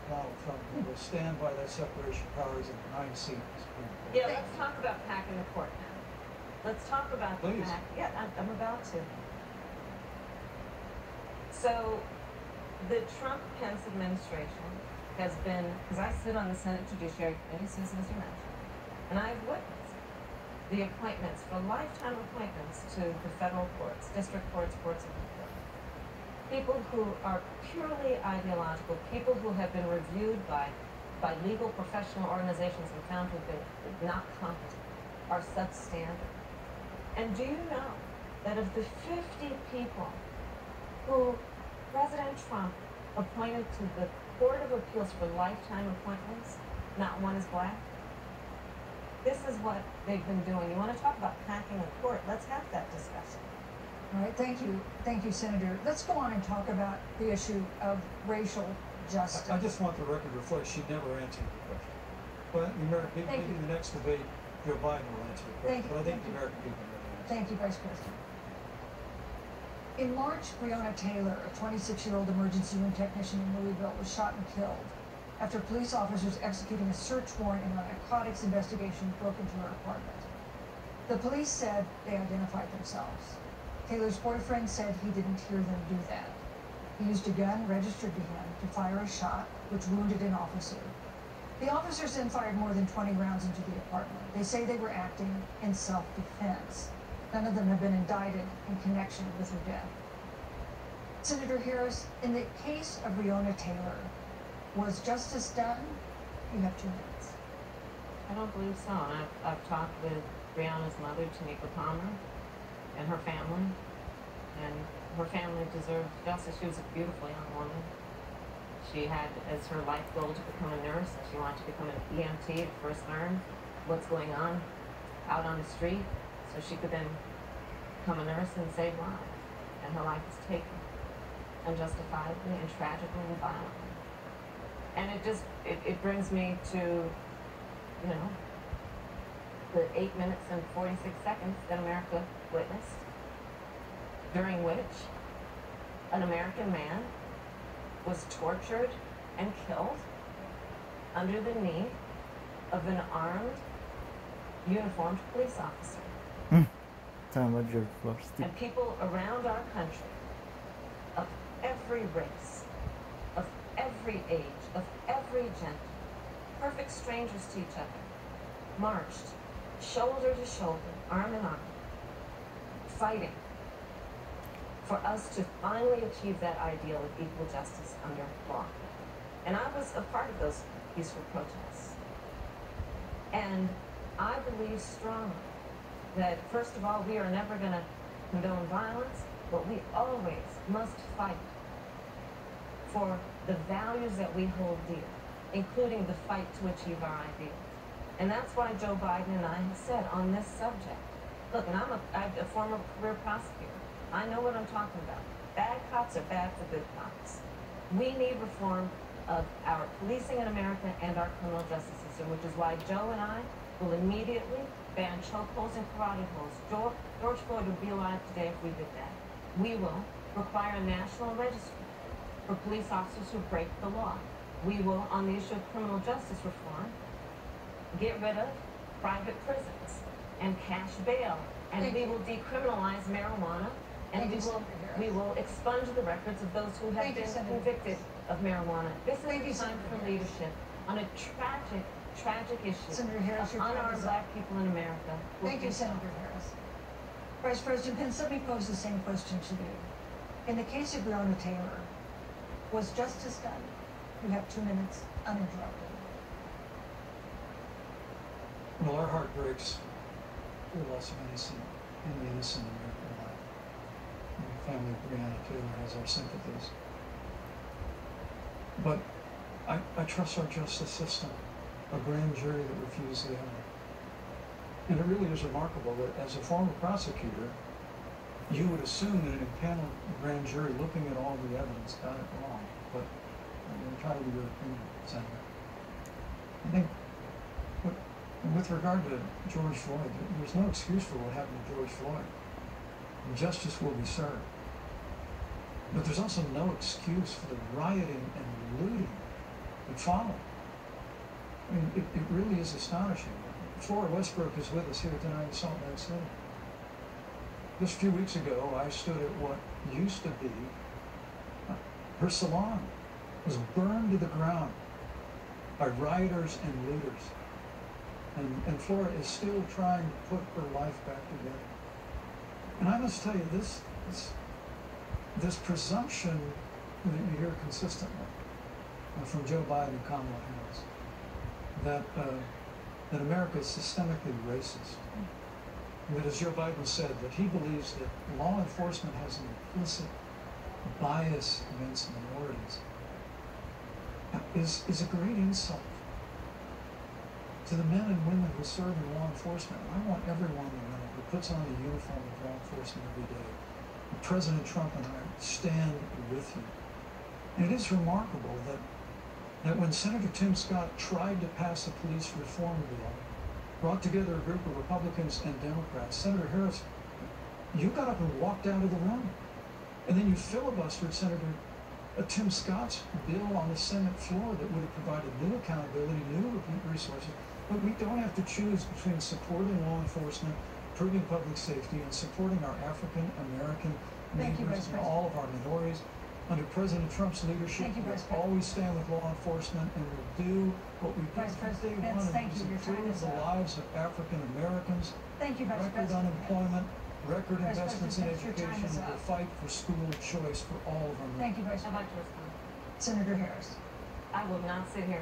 Donald Trump will stand by that separation of powers in the 9 seat Supreme Court. Yeah, let's talk about packing the court now. Let's talk about the pack. Yeah, I'm about to. So, the Trump-Pence administration has been, because I sit on the Senate Judiciary Committee, as Mr. mentioned, and I've witnessed the appointments, for lifetime appointments to the federal courts, district courts, courts of appeal. People who are purely ideological, people who have been reviewed by legal professional organizations and found to have been not competent, are substandard. And do you know that of the 50 people who President Trump appointed to the Court of Appeals for lifetime appointments, not one is black? This is what they've been doing. You want to talk about packing the court? Let's have that discussion. All right, thank you, Senator. Let's go on and talk about the issue of racial justice. I just want the record to reflect she never answered the question. But maybe the next debate, Joe Biden will answer the question. But I think the American people never answer. Thank you, Vice President. In March, Breonna Taylor, a 26-year-old emergency room technician in Louisville, was shot and killed after police officers executing a search warrant in a narcotics investigation broke into her apartment. The police said they identified themselves. Taylor's boyfriend said he didn't hear them do that. He used a gun registered to him to fire a shot, which wounded an officer. The officers then fired more than 20 rounds into the apartment. They say they were acting in self-defense. None of them have been indicted in connection with her death. Senator Harris, in the case of Breonna Taylor, was justice done? You have 2 minutes. I don't believe so. And I've talked with Breonna's mother, Tanika Palmer, and her family. And her family deserved justice. She was a beautiful young woman. She had as her life goal to become a nurse, and she wanted to become an EMT to first learn what's going on out on the street, so she could then become a nurse and save lives. And her life was taken unjustifiably and tragically and violently. And it brings me to, you know, the 8 minutes and 46 seconds that America witnessed, during which an American man was tortured and killed under the knee of an armed, uniformed police officer. And people around our country, of every race, of every age, of every gender, perfect strangers to each other, marched shoulder to shoulder, arm in arm, fighting for us to finally achieve that ideal of equal justice under law. And I was a part of those peaceful protests. And I believe strongly that, first of all, we are never going to condone violence, but we always must fight for the values that we hold dear, including the fight to achieve our ideals. And that's why Joe Biden and I have said on this subject, look, and I'm a former career prosecutor. I know what I'm talking about. Bad cops are bad for good cops. We need reform of our policing in America and our criminal justice system, which is why Joe and I will immediately ban chokeholds and karate holds. George Floyd would be alive today if we did that. We will require a national registry for police officers who break the law. We will, on the issue of criminal justice reform, get rid of private prisons and cash bail, and we will decriminalize marijuana, and we will expunge the records of those who have been convicted of marijuana. This is time for leadership on a tragic issue of unarmed black people in America. Thank you, Senator Harris. Vice President Pence, let me pose the same question to you. In the case of Breonna Taylor, was justice done? You have 2 minutes, uninterrupted. Well, our heart breaks for the loss of innocent American life. And the family of Breonna Taylor has our sympathies. But I trust our justice system, a grand jury that refused the evidence. And it really is remarkable that as a former prosecutor, you would assume that an impaneled grand jury looking at all the evidence got it wrong. But I'm entitled to your opinion, Senator. I think with regard to George Floyd, there's no excuse for what happened to George Floyd. And justice will be served. But there's also no excuse for the rioting and looting that follow. I mean, it really is astonishing. Flora Westbrook is with us here tonight in Salt Lake City. Just a few weeks ago, I stood at what used to be her salon. Was burned to the ground by rioters and looters. And Flora is still trying to put her life back together. And I must tell you, this presumption that you hear consistently from Joe Biden and Kamala Harris, that America is systemically racist. And that, as Joe Biden said, that he believes that law enforcement has an implicit bias against minorities, is a great insult to the men and women who serve in law enforcement. I want everyone to know who puts on the uniform of law enforcement every day. And President Trump and I stand with you. And it is remarkable that when Senator Tim Scott tried to pass a police reform bill, brought together a group of Republicans and Democrats, Senator Harris, you got up and walked out of the room. And then you filibustered Senator Tim Scott's bill on the Senate floor that would have provided new accountability, new resources. But we don't have to choose between supporting law enforcement, improving public safety, and supporting our African American neighbors and all of our minorities. Under President Trump's leadership, we'll always stand with law enforcement and will do what we did from day one, and improve the lives of African Americans. Thank you, Vice Record President. unemployment, record Vice investments in President, your time education, is and we'll up. fight for school choice for all of our men. Thank you, Vice I'd President. like to respond. Senator Harris. I will not sit here